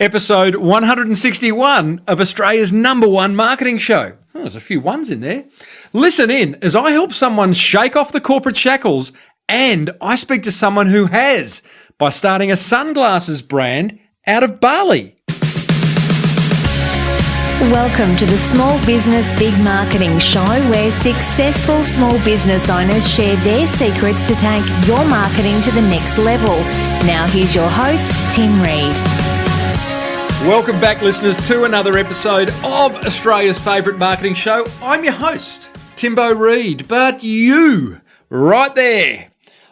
Episode 161 of Australia's #1 marketing show. Oh, there's a few ones in there. Listen in as I help someone shake off the corporate shackles, and I speak to someone who has by starting a sunglasses brand out of Bali. Welcome to the Small Business Big Marketing Show, where successful small business owners share their secrets to take your marketing to the next level. Now here's your host, Tim Reid. Welcome back, listeners, to another episode of Australia's favourite marketing show. I'm your host, Timbo Reid, but you, right there,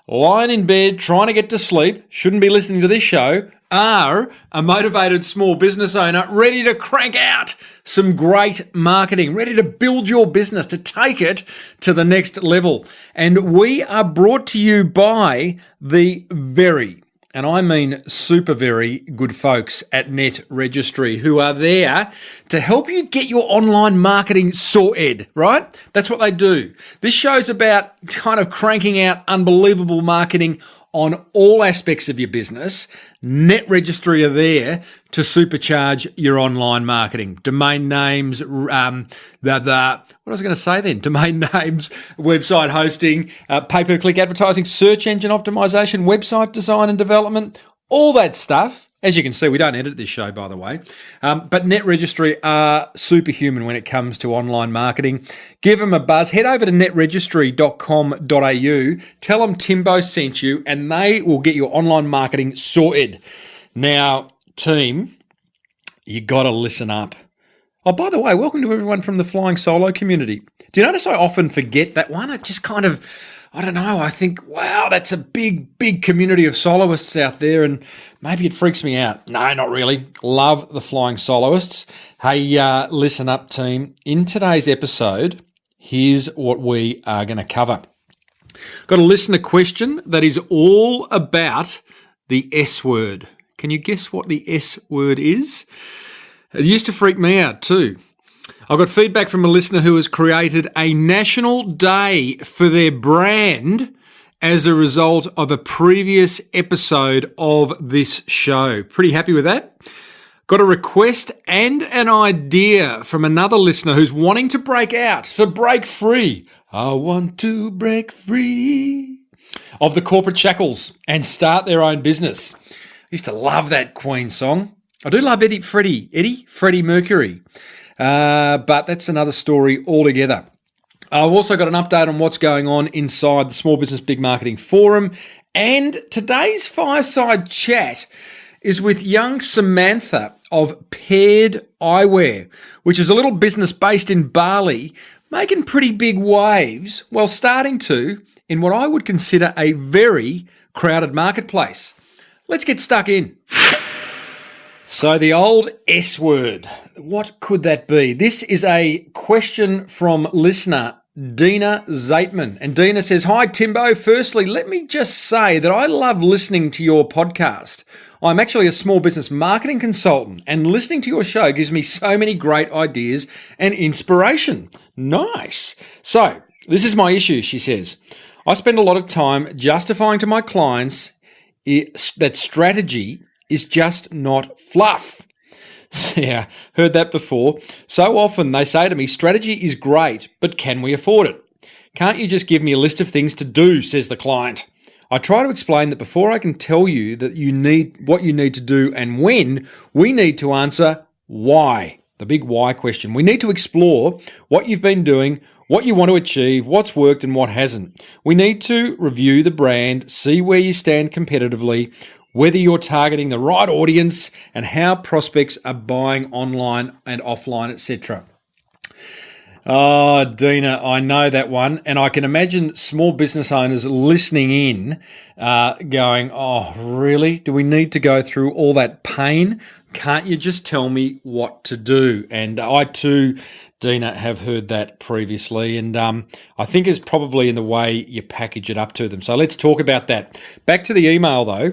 lying in bed trying to get to sleep, shouldn't be listening to this show, are a motivated small business owner ready to crank out some great marketing, ready to build your business, to take it to the next level. And we are brought to you by the very, and I mean super very good folks at Net Registry, who are there to help you get your online marketing sorted, right? That's what they do. This show's about kind of cranking out unbelievable marketing on all aspects of your business. Net Registry are there to supercharge your online marketing. Domain names, what was I going to say then? Domain names, website hosting, pay-per-click advertising, search engine optimization, website design and development, all that stuff. As you can see, we don't edit this show, by the way. But Net Registry are superhuman when it comes to online marketing. Give them a buzz. Head over to netregistry.com.au. Tell them Timbo sent you, and they will get your online marketing sorted. Now, team, you got to listen up. Oh, by the way, welcome to everyone from the Flying Solo community. Do you notice I often forget that one? It just kind of, I don't know, I think, wow, that's a big, big community of soloists out there, and maybe it freaks me out. No, not really. Love the Flying Soloists. Hey, listen up, team. In today's episode, here's what we are going to cover. Got a listener question that is all about the S word. Can you guess what the S word is? It used to freak me out too. I got feedback from a listener who has created a national day for their brand as a result of a previous episode of this show. Pretty happy with that. Got a request and an idea from another listener who's wanting to break out, to break free. I want to break free of the corporate shackles and start their own business. I used to love that Queen song. I do love Freddie Mercury. But that's another story altogether. I've also got an update on what's going on inside the Small Business Big Marketing Forum. And today's fireside chat is with young Samantha of Paired Eyewear, which is a little business based in Bali, making pretty big waves while starting to in what I would consider a very crowded marketplace. Let's get stuck in. So the old S word, what could that be? This is a question from listener Dina Zaitman. And Dina says, "Hi Timbo, firstly, let me just say that I love listening to your podcast. I'm actually a small business marketing consultant, and listening to your show gives me so many great ideas and inspiration." Nice. So this is my issue, she says. I spend a lot of time justifying to my clients that strategy is just not fluff. Yeah, heard that before. So often they say to me, strategy is great, but can we afford it? Can't you just give me a list of things to do, says the client. I try to explain that before I can tell you that you need what you need to do and when, we need to answer why, the big why question. We need to explore what you've been doing, what you want to achieve, what's worked and what hasn't. We need to review the brand, see where you stand competitively, whether you're targeting the right audience, and how prospects are buying online and offline, etc. Oh, Dina, I know that one. And I can imagine small business owners listening in going, oh, really? Do we need to go through all that pain? Can't you just tell me what to do? And I too, Dina, have heard that previously. And I think it's probably in the way you package it up to them. So let's talk about that. Back to the email though.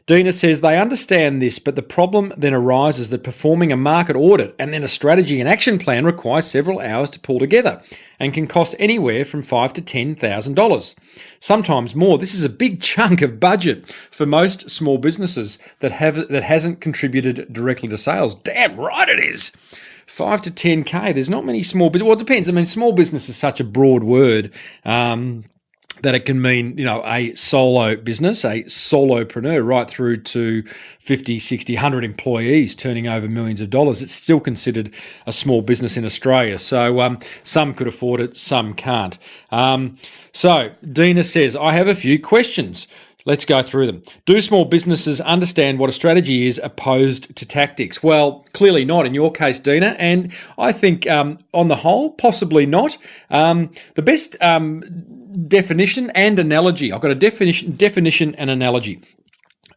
Dina says they understand this, but the problem then arises that performing a market audit and then a strategy and action plan requires several hours to pull together and can cost anywhere from $5,000 to $10,000. Sometimes more. This is a big chunk of budget for most small businesses that hasn't contributed directly to sales. Damn right it is. 5 to 10K. There's not many small business. Well, it depends. I mean, small business is such a broad word that it can mean, a solo business, a solopreneur, right through to 50, 60, 100 employees turning over millions of dollars. It's still considered a small business in Australia. So some could afford it, some can't. So Dina says, I have a few questions. Let's go through them. Do small businesses understand what a strategy is opposed to tactics? Well, clearly not in your case, Dina, and I think on the whole, possibly not. The best definition and analogy, I've got a definition and analogy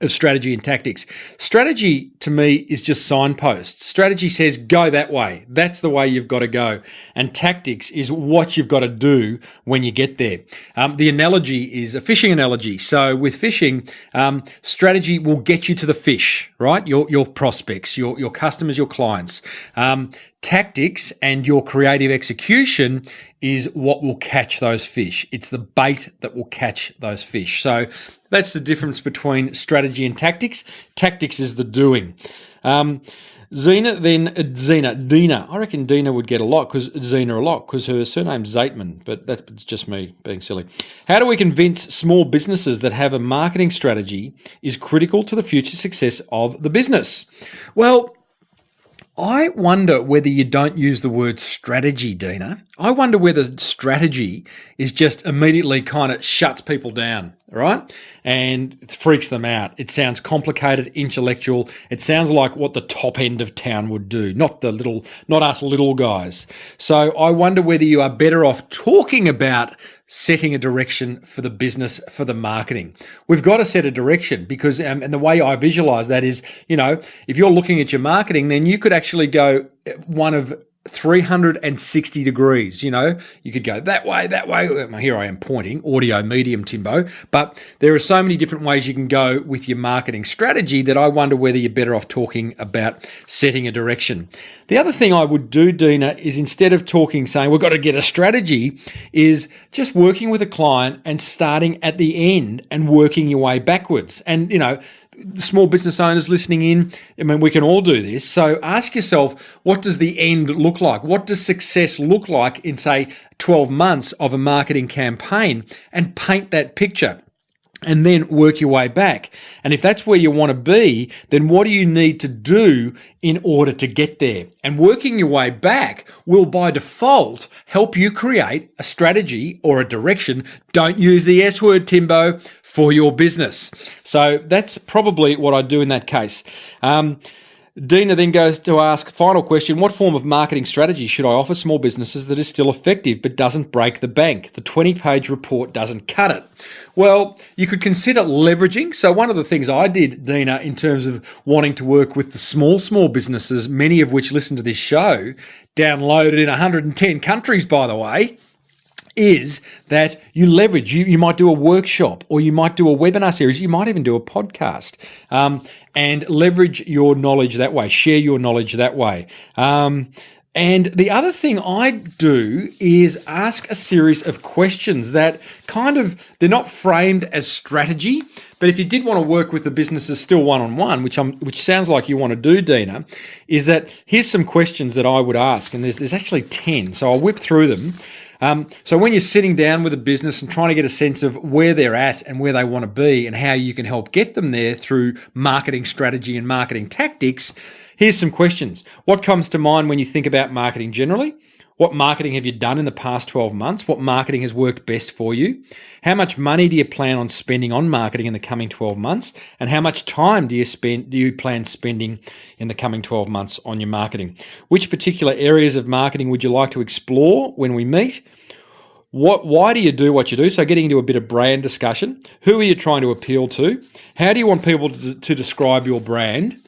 of strategy and tactics. Strategy to me is just signposts. Strategy says go that way. That's the way you've got to go. And tactics is what you've got to do when you get there. The analogy is a fishing analogy. So with fishing, strategy will get you to the fish, right? Your prospects, your customers, your clients. Tactics and your creative execution is what will catch those fish. It's the bait that will catch those fish. So that's the difference between strategy and tactics. Tactics is the doing. Dina. I reckon Dina would get a lot because her surname's Zaitman, but that's just me being silly. How do we convince small businesses that have a marketing strategy is critical to the future success of the business? Well, I wonder whether you don't use the word strategy, Dina. I wonder whether strategy is just immediately kind of shuts people down, right? And freaks them out. It sounds complicated, intellectual. It sounds like what the top end of town would do, not us little guys. So I wonder whether you are better off talking about setting a direction for the business, for the marketing. We've got to set a direction because, and the way I visualize that is, if you're looking at your marketing, then you could actually go one of 360 degrees. You could go that way. Here I am pointing, audio medium, Timbo. But there are so many different ways you can go with your marketing strategy that I wonder whether you're better off talking about setting a direction. The other thing I would do, Dina, is instead of saying we've got to get a strategy, is just working with a client and starting at the end and working your way backwards. And, small business owners listening in, we can all do this. So ask yourself, what does the end look like? What does success look like in, say, 12 months of a marketing campaign? And paint that picture. And then work your way back. And if that's where you want to be, then what do you need to do in order to get there? And working your way back will by default help you create a strategy or a direction. Don't use the S word, Timbo, for your business. So that's probably what I do in that case. Dina then goes to ask, final question, what form of marketing strategy should I offer small businesses that is still effective but doesn't break the bank? The 20-page report doesn't cut it. Well, you could consider leveraging. So one of the things I did, Dina, in terms of wanting to work with the small businesses, many of which listen to this show, downloaded in 110 countries, by the way, is that you leverage. You might do a workshop or you might do a webinar series. You might even do a podcast and leverage your knowledge that way. Share your knowledge that way. And the other thing I do is ask a series of questions that they're not framed as strategy, but if you did want to work with the businesses still one-on-one, which sounds like you want to do, Dina, is that here's some questions that I would ask, and there's actually 10, so I'll whip through them. So when you're sitting down with a business and trying to get a sense of where they're at and where they want to be and how you can help get them there through marketing strategy and marketing tactics, here's some questions. What comes to mind when you think about marketing generally? What marketing have you done in the past 12 months? What marketing has worked best for you? How much money do you plan on spending on marketing in the coming 12 months? And how much time do you plan spending in the coming 12 months on your marketing? Which particular areas of marketing would you like to explore when we meet? Why do you do what you do? So getting into a bit of brand discussion. Who are you trying to appeal to? How do you want people to describe your brand?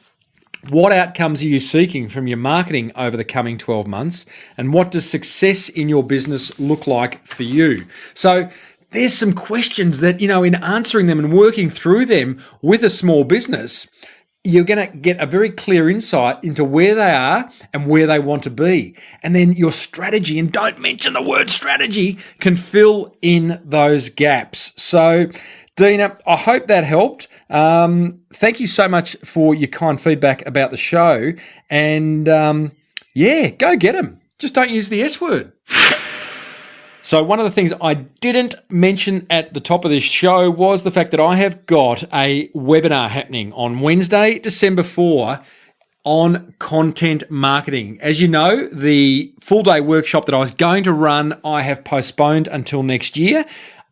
What outcomes are you seeking from your marketing over the coming 12 months? And what does success in your business look like for you? So there's some questions that, in answering them and working through them with a small business, you're going to get a very clear insight into where they are and where they want to be. And then your strategy, and don't mention the word strategy, can fill in those gaps. So, Dina, I hope that helped. Thank you so much for your kind feedback about the show. And go get them. Just don't use the S word. So one of the things I didn't mention at the top of this show was the fact that I have got a webinar happening on Wednesday, December 4 on content marketing. As you know, the full day workshop that I was going to run, I have postponed until next year,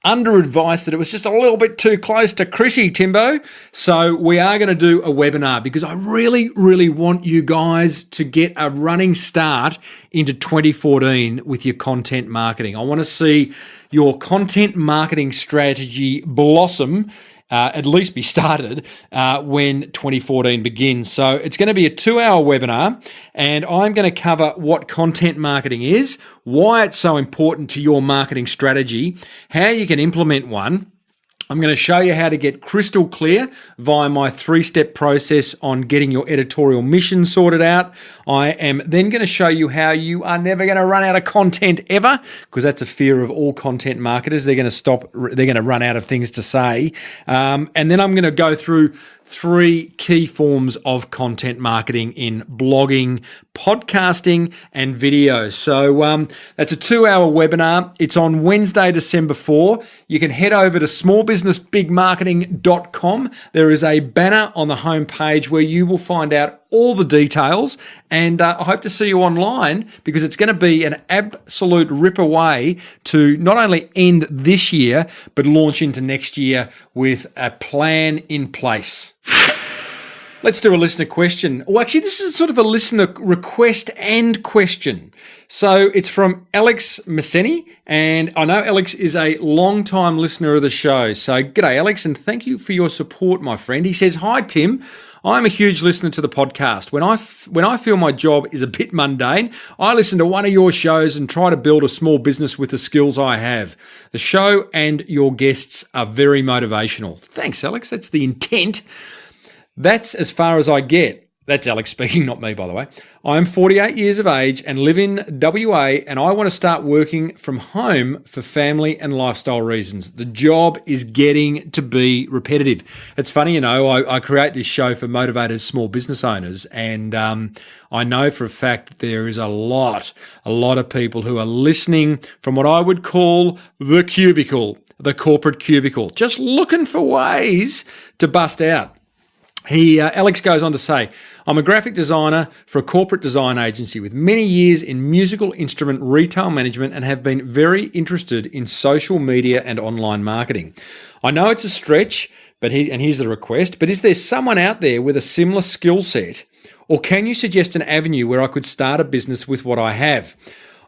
under advice that it was just a little bit too close to Chrissy, Timbo. So we are going to do a webinar because I really, really want you guys to get a running start into 2014 with your content marketing. I want to see your content marketing strategy blossom, at least be started when 2014 begins. So it's going to be a 2-hour webinar, and I'm going to cover what content marketing is, why it's so important to your marketing strategy, how you can implement one. I'm going to show you how to get crystal clear via my 3-step process on getting your editorial mission sorted out. I am then going to show you how you are never going to run out of content ever, because that's a fear of all content marketers. They're going to run out of things to say. And then I'm going to go through 3 key forms of content marketing in blogging, podcasting, and video. So that's a 2-hour webinar. It's on Wednesday, December 4. You can head over to smallbusinessbigmarketing.com. There is a banner on the homepage where you will find out all the details, and I hope to see you online, because it's going to be an absolute rip away to not only end this year, but launch into next year with a plan in place. Let's do a listener question. Well, actually, this is sort of a listener request and question. So it's from Alex Messeni, and I know Alex is a long-time listener of the show. So g'day, Alex, and thank you for your support, my friend. He says, "Hi, Tim. I'm a huge listener to the podcast. When I feel my job is a bit mundane, I listen to one of your shows and try to build a small business with the skills I have. The show and your guests are very motivational." Thanks, Alex. That's the intent. That's as far as I get. That's Alex speaking, not me, by the way. I'm 48 years of age and live in WA, and I want to start working from home for family and lifestyle reasons. The job is getting to be repetitive. It's funny, I create this show for motivated small business owners, and I know for a fact that there is a lot of people who are listening from what I would call the cubicle, the corporate cubicle, just looking for ways to bust out. Alex goes on to say, "I'm a graphic designer for a corporate design agency with many years in musical instrument retail management and have been very interested in social media and online marketing. I know it's a stretch, and here's the request, but is there someone out there with a similar skill set? Or can you suggest an avenue where I could start a business with what I have?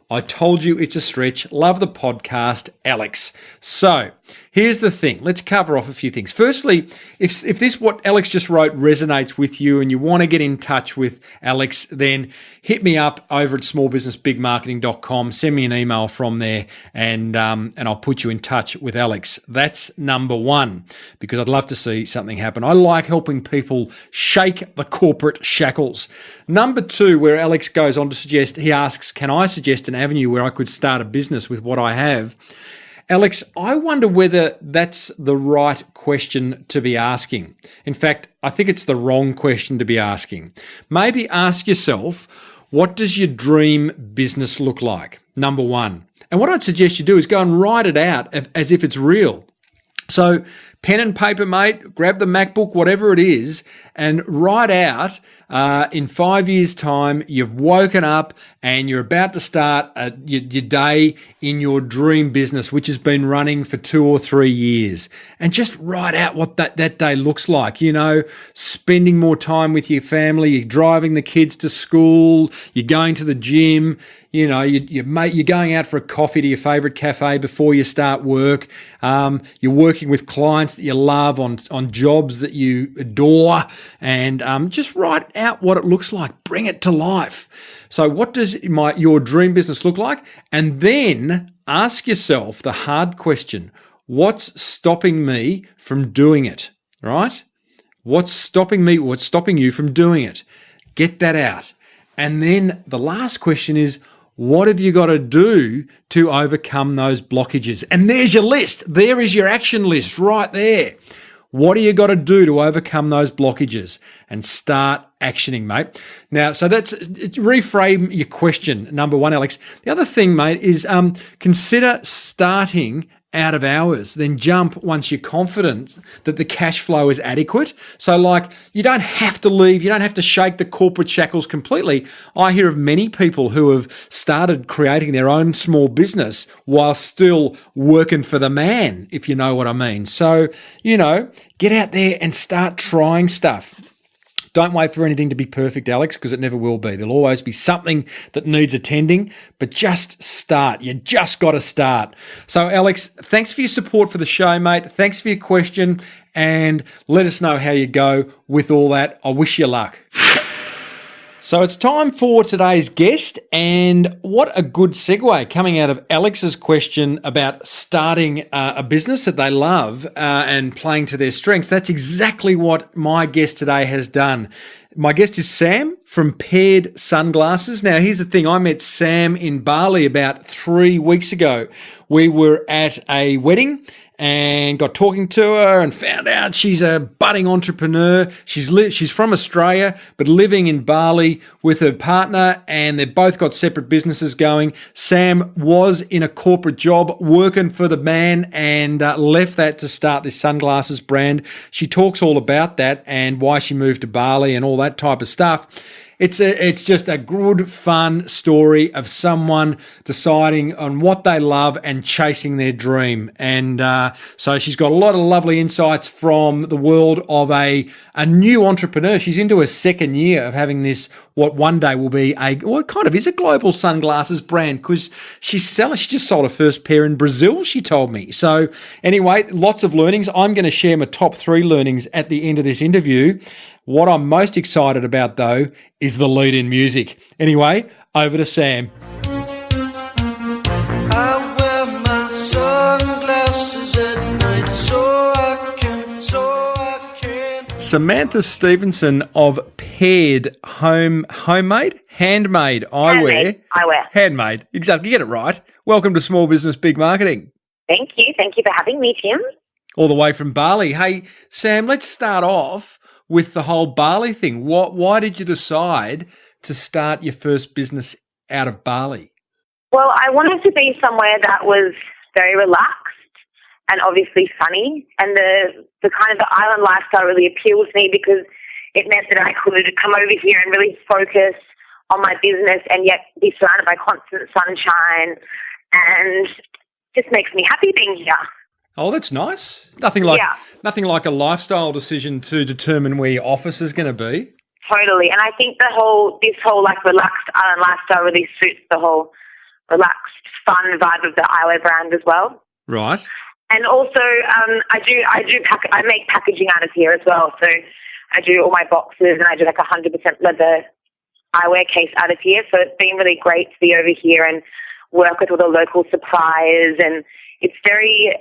I told you it's a stretch. Love the podcast, Alex." So here's the thing. Let's cover off a few things. Firstly, if this, what Alex just wrote, resonates with you and you want to get in touch with Alex, then hit me up over at smallbusinessbigmarketing.com. Send me an email from there, and I'll put you in touch with Alex. That's number one, because I'd love to see something happen. I like helping people shake the corporate shackles. Number two, where Alex goes on to suggest, he asks, can I suggest an avenue where I could start a business with what I have? Alex, I wonder whether that's the right question to be asking. In fact, I think it's the wrong question to be asking. Maybe ask yourself, what does your dream business look like? Number one. And what I'd suggest you do is go and write it out as if it's real. So pen and paper, mate, grab the MacBook, whatever it is, and write out in 5 years' time, you've woken up and you're about to start your day in your dream business, which has been running for 2 or 3 years. And just write out what that day looks like. Spending more time with your family, you're driving the kids to school, you're going to the gym, you're going out for a coffee to your favorite cafe before you start work. You're working with clients that you love on jobs that you adore, and just write out what it looks like. Bring it to life. So what does your dream business look like? And then ask yourself the hard question, what's stopping me from doing it, right? What's stopping me? What's stopping you from doing it? Get that out. And then the last question is, what have you got to do to overcome those blockages? And there's your list. There is your action list right there. What do you got to do to overcome those blockages and start actioning, mate? Now, so that's reframe your question, number one, Alex. The other thing, mate, is consider starting out of hours, then jump once you're confident that the cash flow is adequate. So like, you don't have to leave, you don't have to shake the corporate shackles completely. I hear of many people who have started creating their own small business while still working for the man, if you know what I mean. So, get out there and start trying stuff. Don't wait for anything to be perfect, Alex, because it never will be. There'll always be something that needs attending, but just start. You just got to start. So, Alex, thanks for your support for the show, mate. Thanks for your question, and let us know how you go with all that. I wish you luck. So it's time for today's guest, and what a good segue coming out of Alex's question about starting a business that they love and playing to their strengths. That's exactly what my guest today has done. My guest is Sam from Paired Sunglasses. Now, here's the thing. I met Sam in Bali about 3 weeks ago. We were at a wedding and got talking to her and found out she's a budding entrepreneur. She's from Australia, but living in Bali with her partner, and they've both got separate businesses going. Sam was in a corporate job working for the man and left that to start this sunglasses brand. She talks all about that and why she moved to Bali and all that type of stuff. It's just a good, fun story of someone deciding on what they love and chasing their dream. And so she's got a lot of lovely insights from the world of a new entrepreneur. She's into her second year of having this, what one day will be it kind of is a global sunglasses brand, because she just sold her first pair in Brazil, she told me. So anyway, lots of learnings. I'm going to share my top 3 learnings at the end of this interview. What I'm most excited about, though, is the lead-in music. Anyway, over to Sam. I wear my sunglasses at night so I can. Samantha Stevenson of Paired Handmade Eyewear. Handmade, exactly. You get it right. Welcome to Small Business Big Marketing. Thank you. Thank you for having me, Tim. All the way from Bali. Hey, Sam, let's start off with the whole Bali thing. Why did you decide to start your first business out of Bali? Well, I wanted to be somewhere that was very relaxed and obviously funny, and the kind of the island lifestyle really appealed to me because it meant that I could come over here and really focus on my business and yet be surrounded by constant sunshine, and just makes me happy being here. Oh, that's nice. Nothing like a lifestyle decision to determine where your office is going to be. Totally. And I think this whole like relaxed island lifestyle really suits the whole relaxed, fun vibe of the Eyewear brand as well. Right. And also, I make packaging out of here as well. So I do all my boxes, and I do like 100% leather eyewear case out of here. So it's been really great to be over here and work with all the local suppliers, and it's very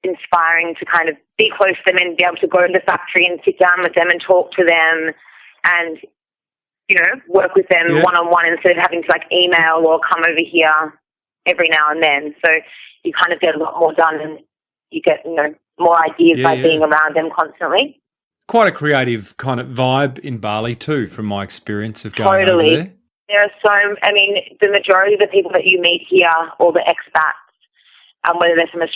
inspiring to kind of be close to them and be able to go to the factory and sit down with them and talk to them and, work with them one-on-one instead of having to like email or come over here every now and then. So you kind of get a lot more done, and you get, more ideas by being around them constantly. Quite a creative kind of vibe in Bali too, from my experience of going over there. There are the majority of the people that you meet here, all the expats, whether they're from a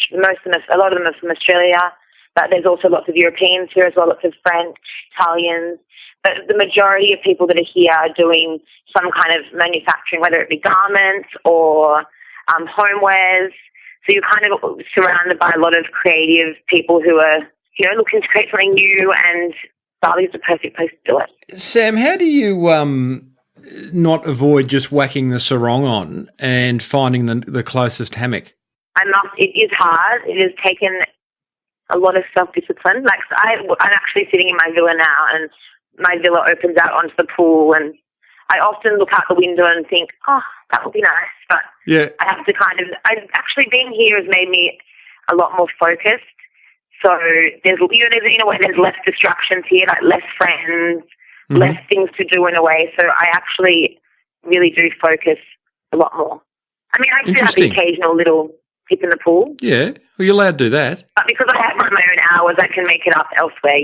lot of them are from Australia, but there's also lots of Europeans here as well, lots of French, Italians. But the majority of people that are here are doing some kind of manufacturing, whether it be garments or homewares. So you're kind of surrounded by a lot of creative people who are, looking to create something new, and Bali is the perfect place to do it. Sam, how do you not avoid just whacking the sarong on and finding the closest hammock? It is hard. It has taken a lot of self-discipline. Like, I'm actually sitting in my villa now, and my villa opens out onto the pool, and I often look out the window and think, oh, that would be nice. But I have to actually being here has made me a lot more focused. So there's, in a way, there's less distractions here, like less friends, less things to do in a way. So I actually really do focus a lot more. I mean, I do have the occasional little dip in the pool. Yeah, well, you're allowed to do that. But because I have my own hours, I can make it up elsewhere,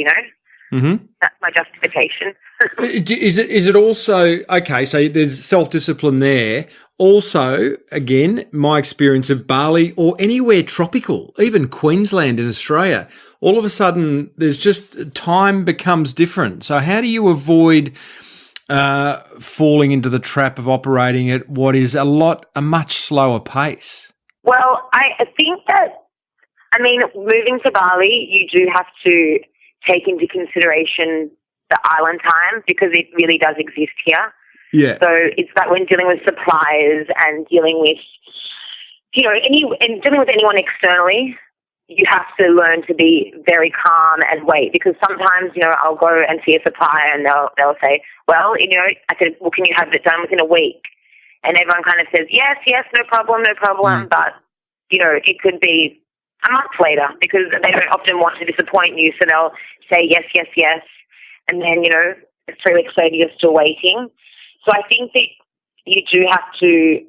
That's my justification. Is it also, okay, so there's self-discipline there. Also, again, my experience of Bali or anywhere tropical, even Queensland in Australia, all of a sudden there's just time becomes different. So how do you avoid falling into the trap of operating at what is a much slower pace? Well, I think that, moving to Bali, you do have to take into consideration the island time because it really does exist here. Yeah. So it's that when dealing with suppliers and dealing with, dealing with anyone externally, you have to learn to be very calm and wait because sometimes, I'll go and see a supplier and they'll say, well, I said, well, can you have it done within a week? And everyone kind of says, yes, no problem. But, it could be a month later because they don't often want to disappoint you. So they'll say yes. And then, 3 weeks later, you're still waiting. So I think that you do have to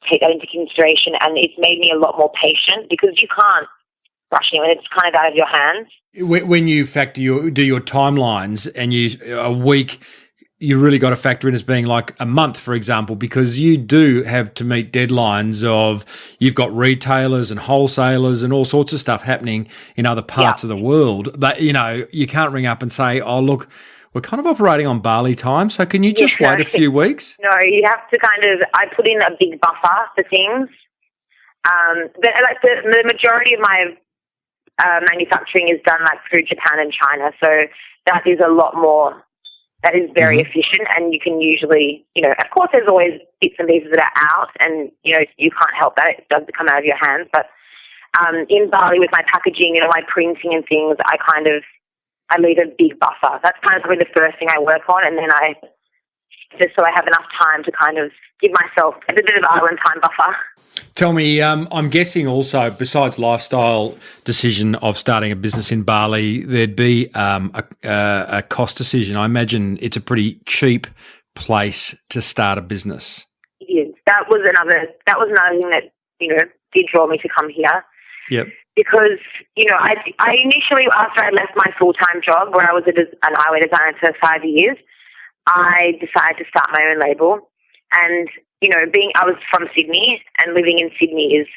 take that into consideration and it's made me a lot more patient because you can't rush anyone. It's kind of out of your hands. When you do your timelines and a week, you really got to factor in as being like a month, for example, because you do have to meet deadlines of you've got retailers and wholesalers and all sorts of stuff happening in other parts of the world that, you can't ring up and say, oh, look, we're kind of operating on Bali time, so can you just wait a few weeks? No, you have to I put in a big buffer for things. The majority of my manufacturing is done through Japan and China, so that is a lot more. That is very efficient, and you can usually, of course, there's always bits and pieces that are out, and you can't help that; it does come out of your hands. But in Bali, with my packaging, my printing and things, I leave a big buffer. That's kind of probably the first thing I work on, and then just so I have enough time to kind of give myself a bit of island time buffer. Tell me, I'm guessing also, besides lifestyle decision of starting a business in Bali, there'd be a cost decision. I imagine it's a pretty cheap place to start a business. It is. That was another thing that, did draw me to come here. Yep. Because, I initially, after I left my full-time job where I was an eyewear designer for 5 years, I decided to start my own label. And, I was from Sydney and living in Sydney is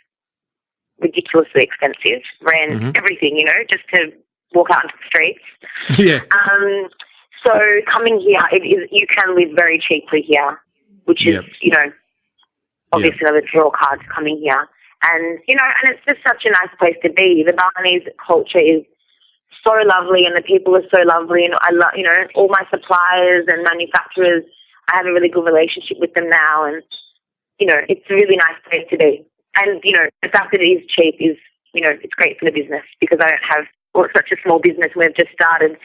ridiculously expensive. Rent, everything, just to walk out into the streets. Yeah. So coming here, you can live very cheaply here, which is, obviously another draw card to coming here. And, and it's just such a nice place to be. The Balinese culture is so lovely and the people are so lovely. And I love, all my suppliers and manufacturers, I have a really good relationship with them now. And, it's a really nice place to be. And, the fact that it is cheap is, it's great for the business because I don't have, it's such a small business and we've just started.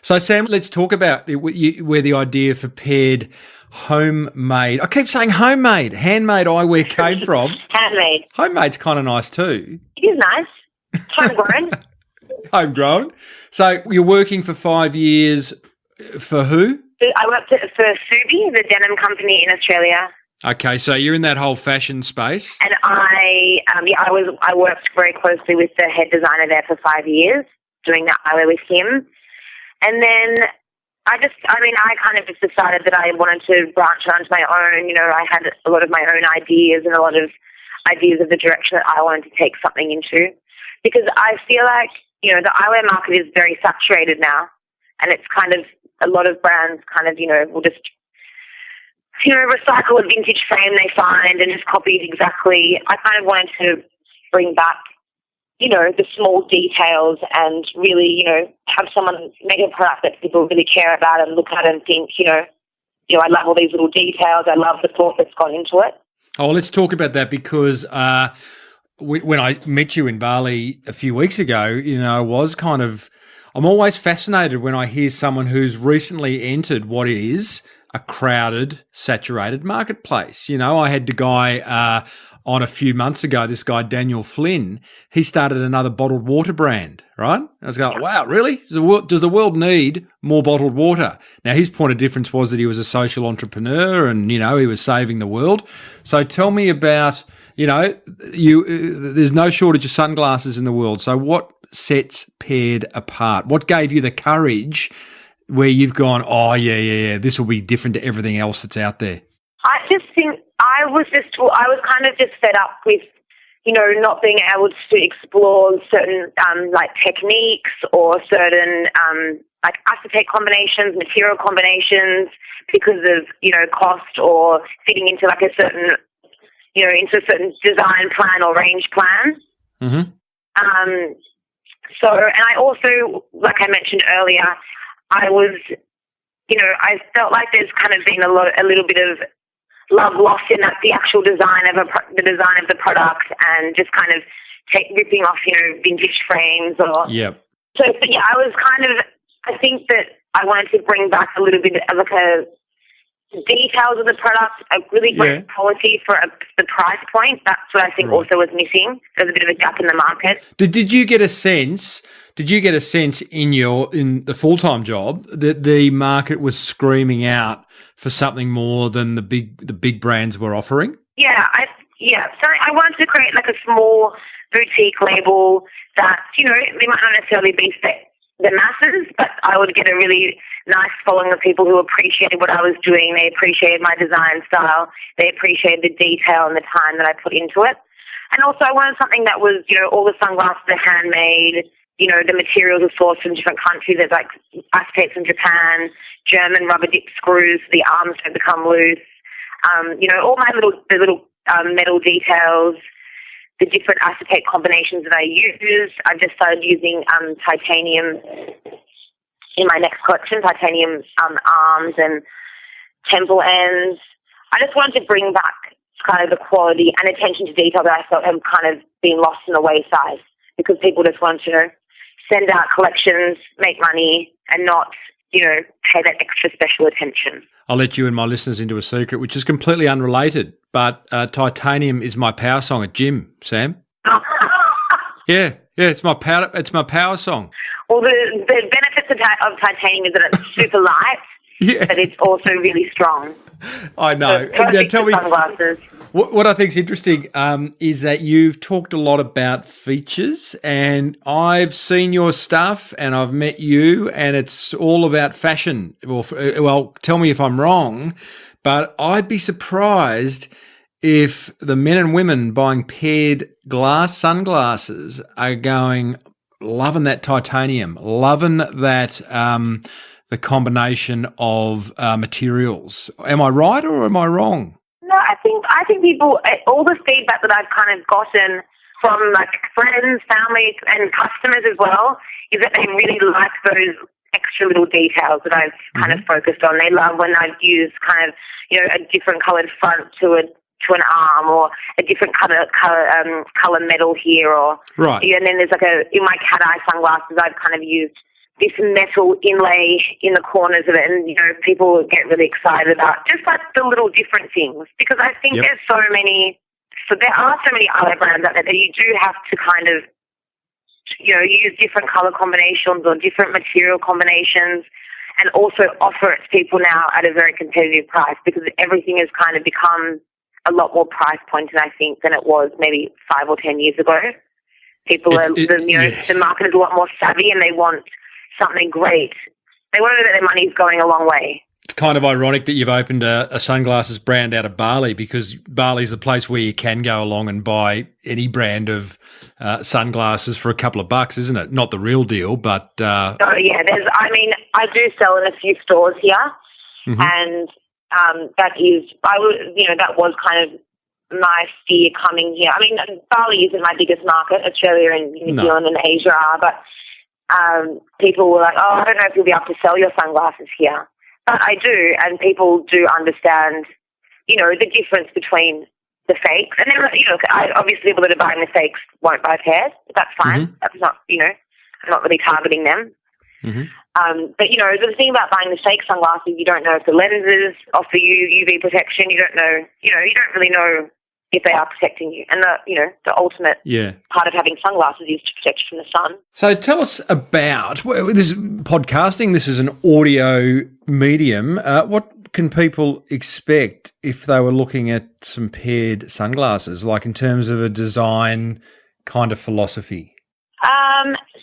So Sam, let's talk about where the idea for paired homemade, I keep saying homemade, handmade eyewear came from. Handmade. Homemade's kind of nice too. It is nice. Homegrown. Homegrown. So you're working for 5 years for who? I worked for Subi, the denim company in Australia. Okay, so you're in that whole fashion space. And I worked very closely with the head designer there for 5 years, doing that eyewear with him. And then I kind of just decided that I wanted to branch out into my own. I had a lot of my own ideas and a lot of ideas of the direction that I wanted to take something into. Because I feel like, the eyewear market is very saturated now. And it's kind of, a lot of brands kind of, will just, recycle a vintage frame they find and just copy it exactly. I kind of wanted to bring back, the small details and really, have someone make a product that people really care about and look at and think, I love all these little details. I love the thought that's gone into it. Oh, well, let's talk about that because when I met you in Bali a few weeks ago, I'm always fascinated when I hear someone who's recently entered what is a crowded, saturated marketplace. You know, I had the guy on a few months ago, this guy, Daniel Flynn, he started another bottled water brand, right? I was going, wow, really? Does the world need more bottled water? Now, his point of difference was that he was a social entrepreneur and, you know, he was saving the world. So tell me about, you know, there's no shortage of sunglasses in the world. So what sets Paired apart? What gave you the courage where you've gone, oh, yeah, this will be different to everything else that's out there? I just think I was kind of just fed up with, you know, not being able to explore certain like techniques or certain like acetate combinations, material combinations because of, you know, cost or fitting into like a certain, you know, into a certain design plan or range plan. Mm-hmm. So, and I also, like I mentioned earlier, I was, you know, I felt like there's kind of been a little bit of love lost in that the actual design of the design of the product and just kind of ripping off, you know, vintage frames or. Yep. So yeah, I think that I wanted to bring back a little bit of like a details of the product, a really great quality for the price point. That's what I think also was missing. There's a bit of a gap in the market. Did you get a sense? Did you get a sense in the full-time job that the market was screaming out for something more than the big brands were offering? Yeah. So I wanted to create like a small boutique label that, you know, they might not necessarily be the masses, but I would get a really nice following of people who appreciated what I was doing. They appreciated my design style. They appreciated the detail and the time that I put into it. And also I wanted something that was, you know, all the sunglasses are handmade. You know, the materials are sourced from different countries. There's like acetates from Japan, German rubber dip screws, the arms don't become loose. You know, all my little metal details, the different acetate combinations that I use. I've just started using titanium in my next collection, titanium arms and temple ends. I just wanted to bring back kind of the quality and attention to detail that I felt had kind of been lost in the wayside because people just want to, you know, send out collections, make money, and not, you know, pay that extra special attention. I'll let you and my listeners into a secret, which is completely unrelated, but Titanium is my power song at gym, Sam. Yeah, it's my power song. Well, the benefits of titanium is that it's super light, but it's also really strong. I know. So perfect now, tell me, sunglasses. What I think is interesting is that you've talked a lot about features, and I've seen your stuff and I've met you, and it's all about fashion. Well, tell me if I'm wrong, but I'd be surprised if the men and women buying paired glass sunglasses are loving that titanium, loving that the combination of materials. Am I right or am I wrong? No, I think people, all the feedback that I've kind of gotten from like friends, family, and customers as well, is that they really like those extra little details that I've kind of focused on. They love when I've used kind of, you know, a different coloured front to an arm, or a different colour metal here, or and then there's like in my cat eye sunglasses I've kind of used this metal inlay in the corners of it, and, you know, people get really excited about just like the little different things, because I think there are so many other brands out there that you do have to kind of, you know, use different color combinations or different material combinations, and also offer it to people now at a very competitive price, because everything has kind of become a lot more price pointed, I think, than it was maybe 5 or 10 years ago. People the market is a lot more savvy, and they want something great. They want to know that their money's going a long way. It's kind of ironic that you've opened a sunglasses brand out of Bali, because Bali's the place where you can go along and buy any brand of sunglasses for a couple of bucks, isn't it? Not the real deal, but... I do sell in a few stores here, and that was kind of my fear coming here. I mean, Bali isn't my biggest market. Australia and New Zealand and Asia are, but people were like, oh, I don't know if you'll be able to sell your sunglasses here. But I do, and people do understand, you know, the difference between the fakes. And then, you know, obviously people that are buying the fakes won't buy pairs. That's fine. That's not, you know, I'm not really targeting them. But, you know, the thing about buying the fake sunglasses, you don't know if the lenses offer you UV protection. You don't know, you don't really know if they are protecting you. And the ultimate part of having sunglasses is to protect you from the sun. So tell us about this podcasting. This is an audio medium. What can people expect if they were looking at some paired sunglasses, like in terms of a design kind of philosophy?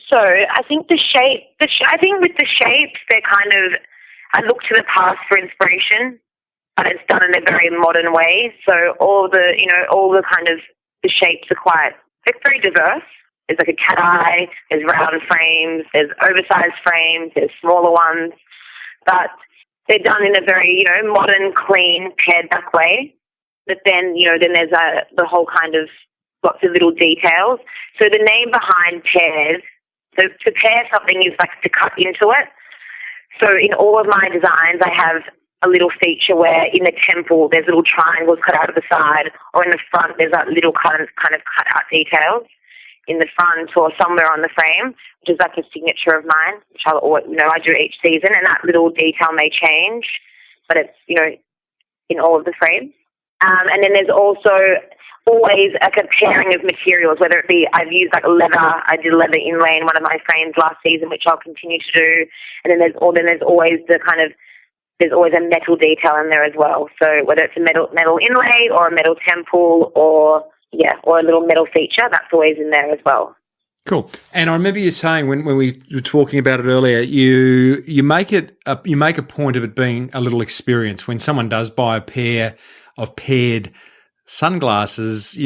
So I think I think with the shapes, they're kind of, I look to the past for inspiration, but it's done in a very modern way. So all the kind of the shapes are they're very diverse. There's like a cat eye, there's round frames, there's oversized frames, there's smaller ones, but they're done in a very, modern, clean, pared back way. But then, then there's the whole kind of lots of little details. So the name behind pairs, so to pair something is like to cut into it. So in all of my designs, I have a little feature where in the temple there's little triangles cut out of the side, or in the front there's that little kind of cut out details in the front or somewhere on the frame, which is like a signature of mine, which I do each season, and that little detail may change, but it's, in all of the frames. And then there's also always like a pairing of materials, whether it be I've used like leather. I did leather inlay in one of my frames last season, which I'll continue to do. And then there's always there's always a metal detail in there as well. So whether it's a metal inlay or a metal temple or a little metal feature, that's always in there as well. Cool. And I remember you saying when we were talking about it earlier, you make a point of it being a little experience. When someone does buy a pair of paired sunglasses,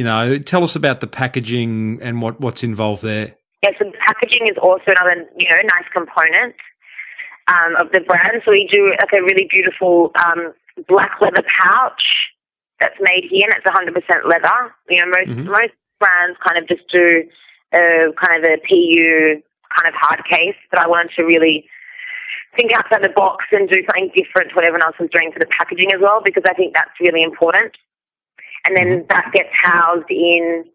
tell us about the packaging and what's involved there. Yeah, so the packaging is also another, nice component of the brand. So we do like a really beautiful black leather pouch that's made here, and it's 100% leather. Most brands kind of just do kind of a PU kind of hard case, but I wanted to really think outside the box and do something different to what everyone else was doing for the packaging as well, because I think that's really important. And then that gets housed in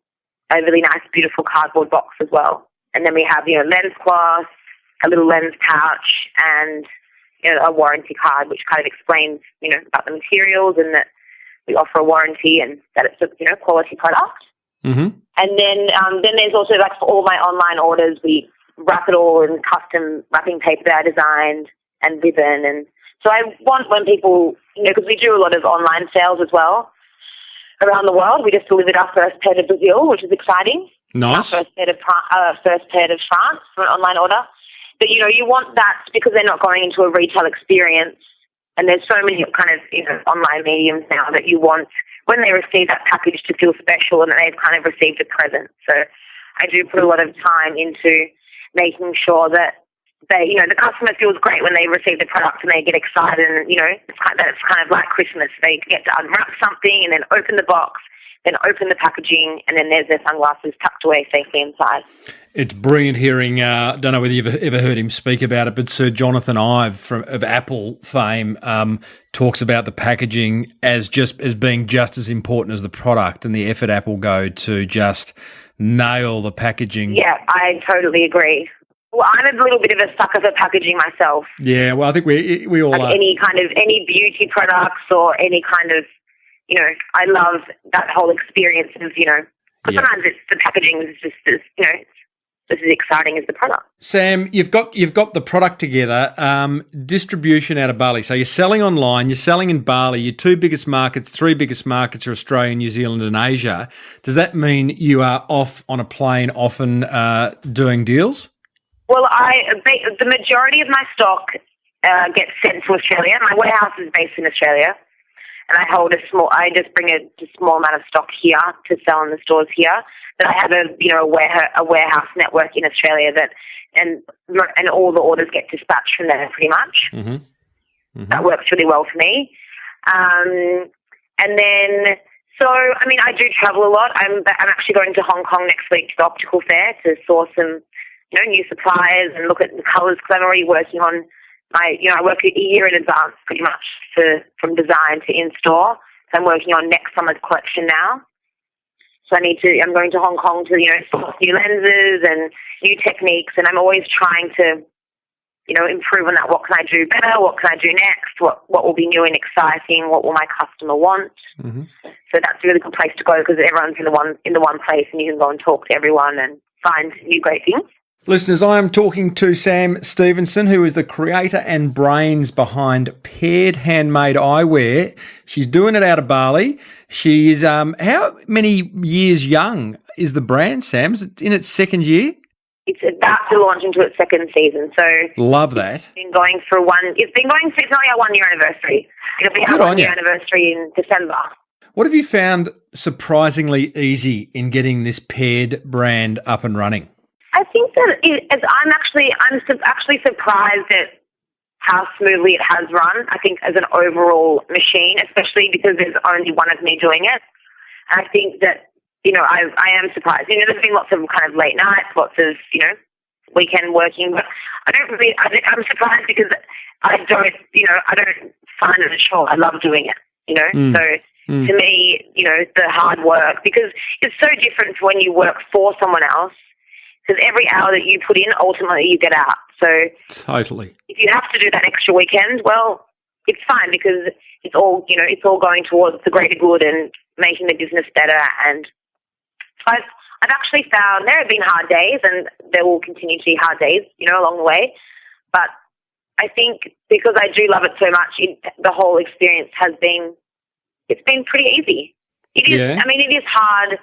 a really nice, beautiful cardboard box as well. And then we have, lens cloth, a little lens pouch, and, a warranty card, which kind of explains, about the materials and that we offer a warranty and that it's a, quality product. Mm-hmm. And then there's also, like, for all my online orders, we wrap it all in custom wrapping paper that I designed and ribbon. And so I want when people, because we do a lot of online sales as well, around the world. We just delivered our first pair to Brazil, which is exciting. Nice. Our first pair to France for an online order. But, you want that because they're not going into a retail experience. And there's so many kind of, online mediums now that you want, when they receive that package, to feel special and that they've kind of received a present. So I do put a lot of time into making sure that the customer feels great when they receive the product and they get excited, and it's kind of like Christmas. They get to unwrap something and then open the box, then open the packaging, and then there's their sunglasses tucked away safely inside. It's brilliant hearing. Don't know whether you've ever heard him speak about it, but Sir Jonathan Ive of Apple fame talks about the packaging as being just as important as the product and the effort Apple go to just nail the packaging. Yeah, I totally agree. Well, I'm a little bit of a sucker for packaging myself. Yeah, well, I think we all are. Any beauty products or any kind of, I love that whole experience of, sometimes it's the packaging is just as, just as exciting as the product. Sam, you've got the product together, distribution out of Bali. So you're selling online, you're selling in Bali. Your three biggest markets are Australia, New Zealand and Asia. Does that mean you are off on a plane often doing deals? Well, the majority of my stock gets sent to Australia. My warehouse is based in Australia, and I just bring a small amount of stock here to sell in the stores here. But I have a warehouse network in Australia and all the orders get dispatched from there pretty much. Mm-hmm. Mm-hmm. That works really well for me. And then, so I mean, I do travel a lot. I'm actually going to Hong Kong next week to the optical fair to source some new suppliers and look at the colours, because I'm already working on I work a year in advance pretty much from design to in-store. So I'm working on next summer's collection now. So I'm going to Hong Kong to, source new lenses and new techniques, and I'm always trying to improve on that. What can I do better? What can I do next? What will be new and exciting? What will my customer want? Mm-hmm. So that's a really good place to go because everyone's in the one place, and you can go and talk to everyone and find new great things. Listeners, I am talking to Sam Stevenson, who is the creator and brains behind Paired Handmade Eyewear. She's doing it out of Bali. She is, how many years young is the brand, Sam? Is it in its second year? It's about to launch into its second season. So love that. It's been going for it's only our 1 year anniversary. It'll be our 1 year anniversary in December. What have you found surprisingly easy in getting this Paired brand up and running? I think that I'm actually surprised at how smoothly it has run. I think as an overall machine, especially because there's only one of me doing it. And I think that, I am surprised. There's been lots of kind of late nights, lots of, weekend working, but I'm surprised because I don't find it a chore. I love doing it, So to me, the hard work, because it's so different when you work for someone else. Because every hour that you put in, ultimately you get out. So totally, if you have to do that extra weekend, well, it's fine because it's all going towards the greater good and making the business better. And I've actually found there have been hard days, and there will continue to be hard days, along the way. But I think because I do love it so much, the whole experience it's been pretty easy. It is. Yeah. I mean, it is hard.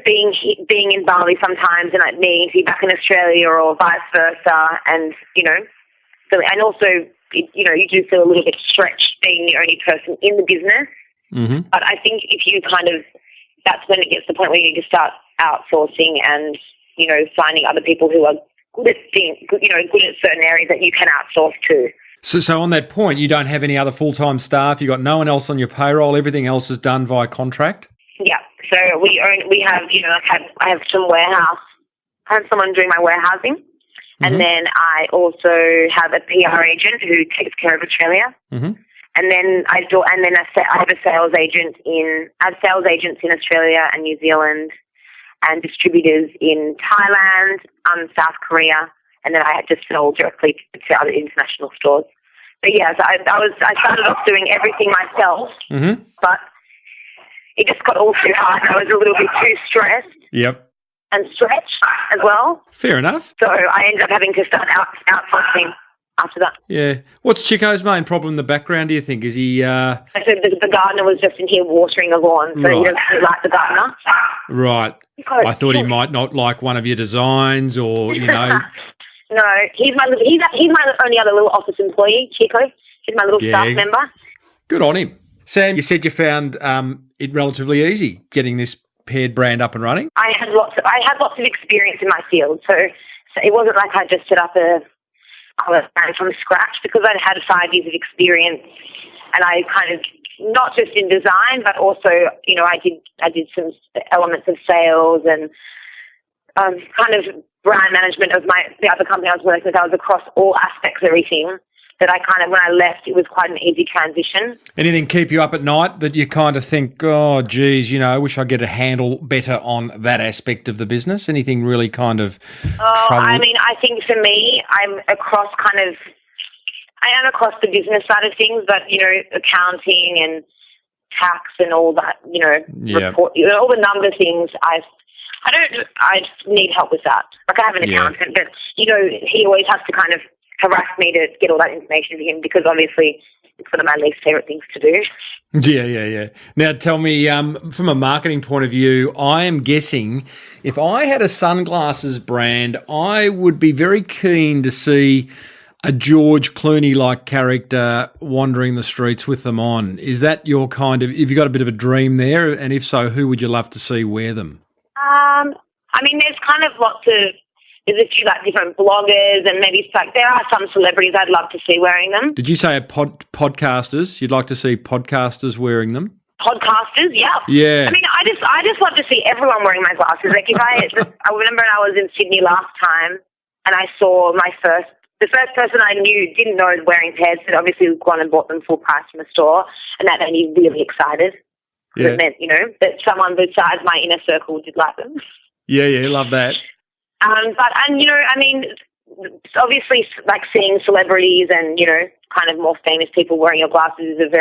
Being in Bali sometimes and needing to be back in Australia or vice versa, and and also you do feel a little bit stretched being the only person in the business. Mm-hmm. But I think if you that's when it gets to the point where you need to start outsourcing and finding other people who are good at good at certain areas that you can outsource to. So on that point, you don't have any other full-time staff. You got no one else on your payroll. Everything else is done via contract. Yeah. So we have, I have some warehouse. I have someone doing my warehousing. Mm-hmm. And then I also have a PR agent who takes care of Australia. Mm-hmm. And then I have a sales agent I have sales agents in Australia and New Zealand and distributors in Thailand, South Korea. And then I just sell directly to other international stores. But yeah, so I started off doing everything myself, mm-hmm. but it just got all too hard, and I was a little bit too stressed. Yep. And stretched as well. Fair enough. So I ended up having to start outsourcing after that. Yeah. What's Chico's main problem in the background, do you think? Is he... I said the gardener was just in here watering the lawn, so he doesn't really like the gardener. Right. I thought he might not like one of your designs or, No, he's my only other little office employee, Chico. He's my little staff member. Good on him. Sam, you said you found it relatively easy getting this Paired brand up and running. I had lots of experience in my field, so it wasn't like I just set up a brand from scratch because I'd had 5 years of experience, and I kind of not just in design, but also I did some elements of sales and kind of brand management of the other company I was working with. I was across all aspects of everything. That I kind of, when I left, it was quite an easy transition. Anything keep you up at night that you kind of think, oh, geez, I wish I get a handle better on that aspect of the business? Anything really kind of trouble? I mean, I think for me, I am across the business side of things, but, accounting and tax and all that, report, all the number things, I need help with that. Like I have an accountant, but, he always has to kind of harass me to get all that information to him because obviously it's one of my least favourite things to do. Yeah. Now tell me, from a marketing point of view, I am guessing if I had a sunglasses brand, I would be very keen to see a George Clooney-like character wandering the streets with them on. Is that your kind of, have you got a bit of a dream there? And if so, who would you love to see wear them? I mean, there's kind of there's a few different bloggers and maybe there are some celebrities I'd love to see wearing them. Did you say podcasters? You'd like to see podcasters wearing them? Podcasters, yeah. Yeah. I mean, I just love to see everyone wearing my glasses. Like I remember I was in Sydney last time and I saw the first person I knew didn't know was wearing pairs, but obviously gone and bought them full price from the store, and that made me really excited. Yeah. It meant, that someone besides my inner circle did like them. Yeah, love that. obviously, like seeing celebrities and, you know, kind of more famous people wearing your glasses is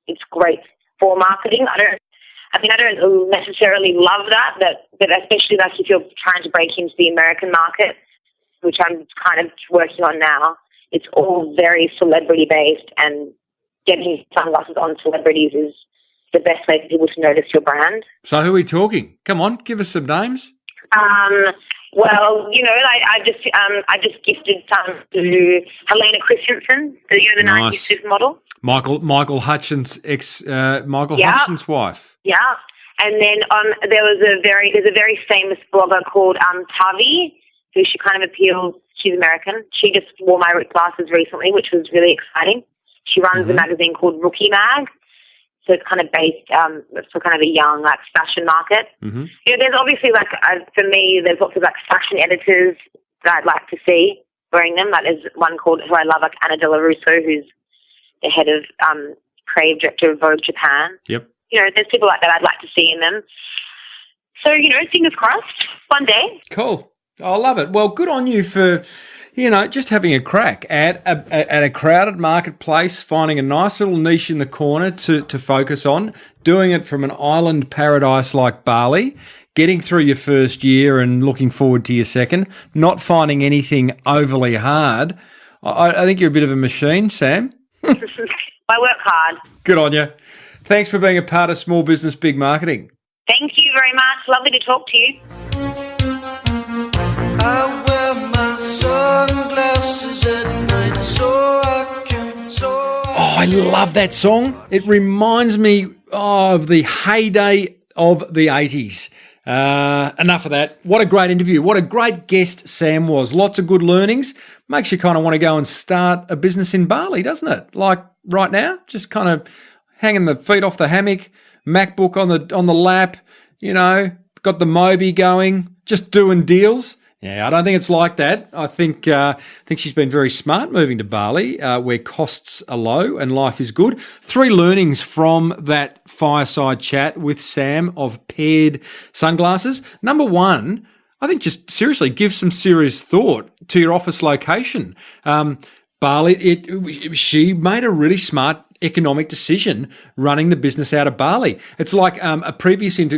it's great for marketing. I don't necessarily love that, but especially like if you're trying to break into the American market, which I'm kind of working on now, it's all very celebrity based, and getting sunglasses on celebrities is the best way for people to notice your brand. So who are we talking? Come on, give us some names. Well, you know, I just gifted some to Helena Christensen, the 90s supermodel. Michael Hutchins' Hutchins' wife. Yeah, and then there's a very famous blogger called Tavi, who she kind of appeals. She's American. She just wore my glasses recently, which was really exciting. She runs a magazine called Rookie Mag. So it's kind of based for kind of a young, like, fashion market. Mm-hmm. You know, there's obviously, like, for me, there's lots of, like, fashion editors that I'd like to see wearing them. Like, there's one who I love, like, Anna Della Russo, who's the head of creative director of Vogue Japan. Yep. You know, there's people like that I'd like to see in them. So, you know, fingers crossed, one day. Cool. I love it. Well, good on you for, you know, just having a crack at a crowded marketplace, finding a nice little niche in the corner to focus on, doing it from an island paradise like Bali, getting through your first year and looking forward to your second, not finding anything overly hard. I think you're a bit of a machine, Sam. I work hard. Good on you. Thanks for being a part of Small Business Big Marketing. Thank you very much. Lovely to talk to you. I wear my sunglasses at night so I can. I love that song. It reminds me of the heyday of the 80s. Enough of that. What a great interview. What a great guest Sam was. Lots of good learnings. Makes you kind of want to go and start a business in Bali, doesn't it? Like right now, just kind of hanging the feet off the hammock, MacBook on the lap, you know, got the Mobi going, just doing deals. Yeah, I don't think it's like that. I think she's been very smart moving to Bali, where costs are low and life is good. 3 learnings from that fireside chat with Sam of Paired Sunglasses. Number 1, I think just seriously give some serious thought to your office location. Bali, she made a really smart economic decision running the business out of Bali. It's like a previous guest,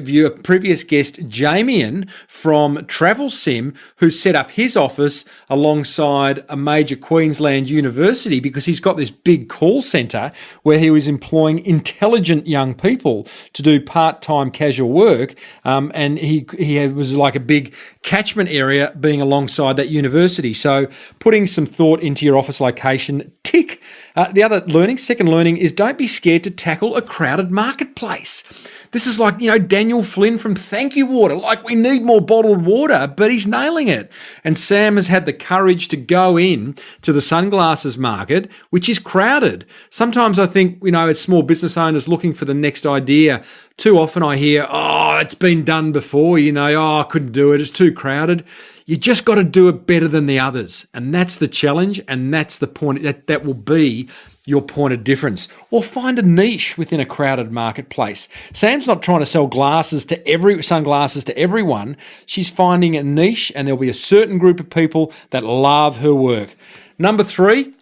Jamian from Travel Sim, who set up his office alongside a major Queensland university because he's got this big call centre where he was employing intelligent young people to do part-time casual work, and he was like a big catchment area being alongside that university. So putting some thought into your office location, tick. The second learning is don't be scared to tackle a crowded marketplace. This is like, you know, Daniel Flynn from Thank You Water. Like, we need more bottled water, but he's nailing it. And Sam has had the courage to go in to the sunglasses market, which is crowded. Sometimes I think, you know, as small business owners looking for the next idea, too often I hear, oh, it's been done before, you know, oh, I couldn't do it, it's too crowded. You just got to do it better than the others. And that's the challenge, and that's the point. That will be your point of difference. Or find a niche within a crowded marketplace. Sam's not trying to sell sunglasses to everyone. She's finding a niche, and there'll be a certain group of people that love her work. Number 3,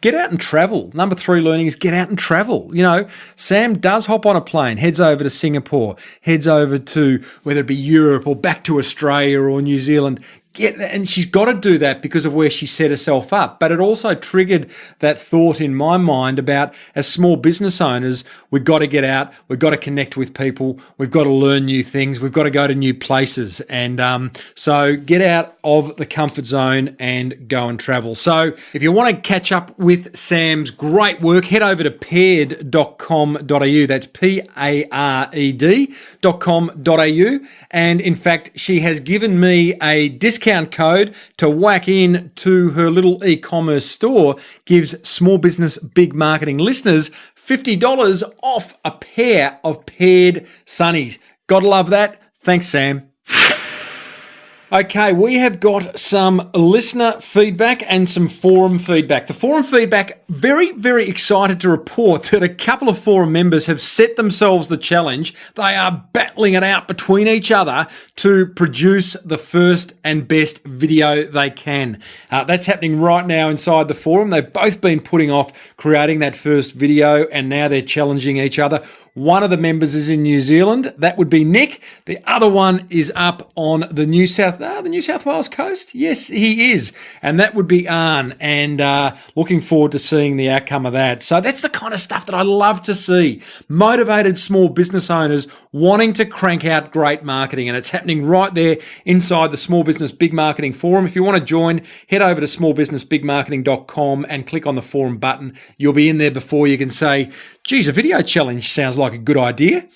get out and travel. Number 3 learning is get out and travel. You know, Sam does hop on a plane, heads over to Singapore, heads over to whether it be Europe or back to Australia or New Zealand. And she's got to do that because of where she set herself up. But it also triggered that thought in my mind about, as small business owners, we've got to get out, we've got to connect with people, we've got to learn new things, we've got to go to new places. And so get out of the comfort zone and go and travel. So if you want to catch up with Sam's great work, head over to paired.com.au. That's PARED.com.au. And in fact, she has given me a discount code to whack in to her little e-commerce store, gives Small Business Big Marketing listeners $50 off a pair of Paired sunnies. Gotta love that. Thanks, Sam. Okay, we have got some listener feedback and some forum feedback. The forum feedback, very, very excited to report that a couple of forum members have set themselves the challenge. They are battling it out between each other to produce the first and best video they can. That's happening right now inside the forum. They've both been putting off creating that first video, and now they're challenging each other. One of the members is in New Zealand. That would be Nick. The other one is up on the New South Wales coast. Yes, he is. And that would be Arne. And looking forward to seeing the outcome of that. So that's the kind of stuff that I love to see. Motivated small business owners wanting to crank out great marketing. And it's happening right there inside the Small Business Big Marketing Forum. If you want to join, head over to smallbusinessbigmarketing.com and click on the forum button. You'll be in there before you can say, geez, a video challenge sounds like a good idea.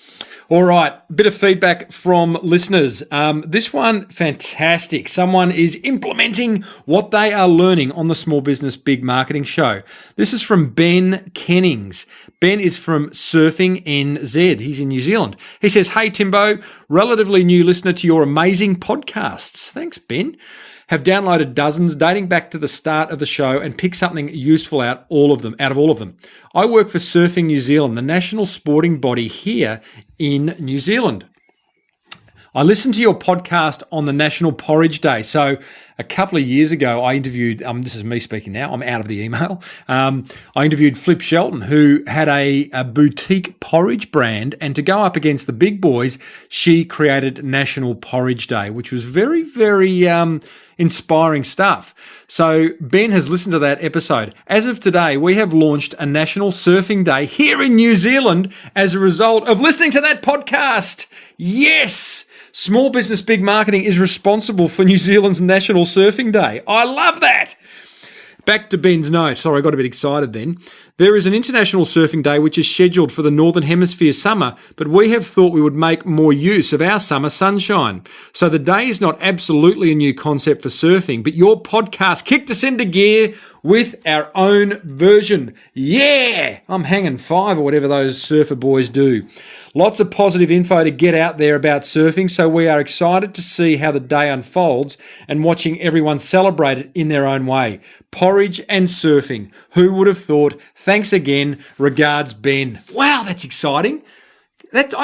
All right, a bit of feedback from listeners. This one, fantastic. Someone is implementing what they are learning on the Small Business Big Marketing Show. This is from Ben Kennings. Ben is from Surfing NZ. He's in New Zealand. He says, hey, Timbo, relatively new listener to your amazing podcasts. Thanks, Ben. Have downloaded dozens dating back to the start of the show and picked something useful out of all of them. I work for Surfing New Zealand, the national sporting body here in New Zealand. I listened to your podcast on the National Porridge Day. So a couple of years ago, I interviewed, this is me speaking now, I'm out of the email. I interviewed Flip Shelton, who had a boutique porridge brand. And to go up against the big boys, she created National Porridge Day, which was very, very inspiring stuff. So Ben has listened to that episode. As of today, we have launched a National Surfing Day here in New Zealand as a result of listening to that podcast. Yes! Small Business Big Marketing is responsible for New Zealand's National Surfing Day. I love that! Back to Ben's note. Sorry, I got a bit excited then. There is an International Surfing Day which is scheduled for the Northern Hemisphere summer, but we have thought we would make more use of our summer sunshine. So the day is not absolutely a new concept for surfing, but your podcast kicked us into gear with our own version. Yeah! I'm hanging 5 or whatever those surfer boys do. Lots of positive info to get out there about surfing, so we are excited to see how the day unfolds and watching everyone celebrate it in their own way. Porridge and surfing. Who would have thought? Thanks again. Regards, Ben. Wow, that's exciting. That's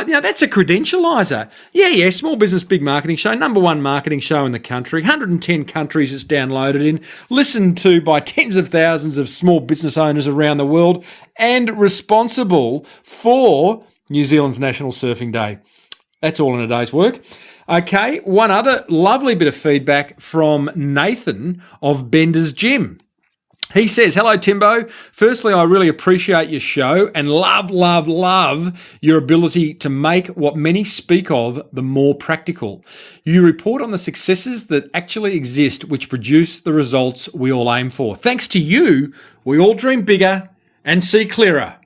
a credentializer. Yeah, Small Business Big Marketing Show, #1 marketing show in the country, 110 countries it's downloaded in, listened to by tens of thousands of small business owners around the world, and responsible for New Zealand's National Surfing Day. That's all in a day's work. Okay, one other lovely bit of feedback from Nathan of Bender's Gym. He says, hello, Timbo. Firstly, I really appreciate your show and love your ability to make what many speak of the more practical. You report on the successes that actually exist, which produce the results we all aim for. Thanks to you, we all dream bigger and see clearer.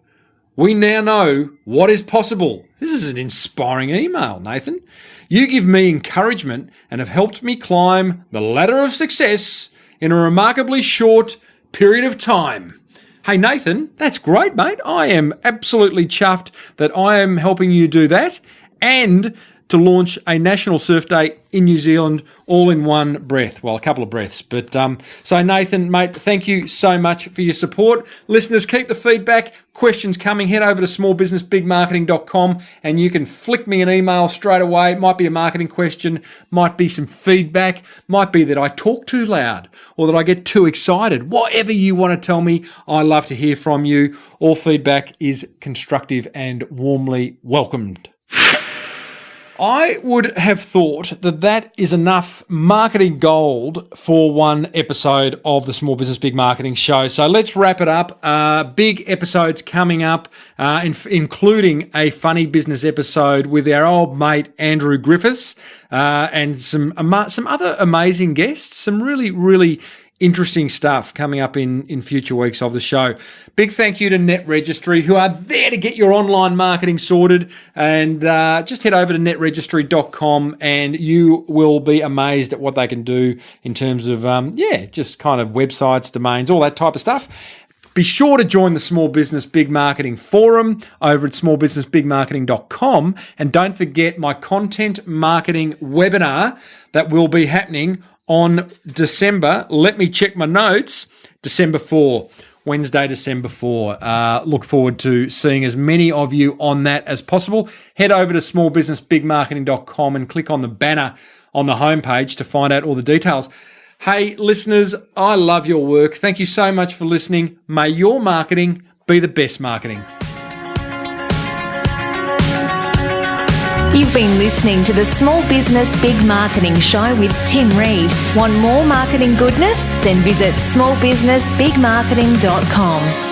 We now know what is possible. This is an inspiring email, Nathan. You give me encouragement and have helped me climb the ladder of success in a remarkably short period of time. Hey, Nathan, that's great, mate. I am absolutely chuffed that I am helping you do that and to launch a National Surf Day in New Zealand all in one breath. Well, a couple of breaths. But so, Nathan, mate, thank you so much for your support. Listeners, keep the feedback. Questions coming. Head over to smallbusinessbigmarketing.com and you can flick me an email straight away. It might be a marketing question, might be some feedback, might be that I talk too loud or that I get too excited. Whatever you want to tell me, I love to hear from you. All feedback is constructive and warmly welcomed. I would have thought that is enough marketing gold for one episode of the Small Business Big Marketing Show. So let's wrap it up. Big episodes coming up, including a funny business episode with our old mate Andrew Griffiths and some other amazing guests. Some really interesting stuff coming up in future weeks of the show. Big thank you to Net Registry, who are there to get your online marketing sorted. And just head over to netregistry.com and you will be amazed at what they can do in terms of, just kind of websites, domains, all that type of stuff. Be sure to join the Small Business Big Marketing Forum over at smallbusinessbigmarketing.com. And don't forget my content marketing webinar that will be happening on December. Let me check my notes. December 4. Wednesday, December 4. Look forward to seeing as many of you on that as possible. Head over to smallbusinessbigmarketing.com and click on the banner on the homepage to find out all the details. Hey, listeners, I love your work. Thank you so much for listening. May your marketing be the best marketing. You've been listening to the Small Business Big Marketing Show with Tim Reid. Want more marketing goodness? Then visit smallbusinessbigmarketing.com.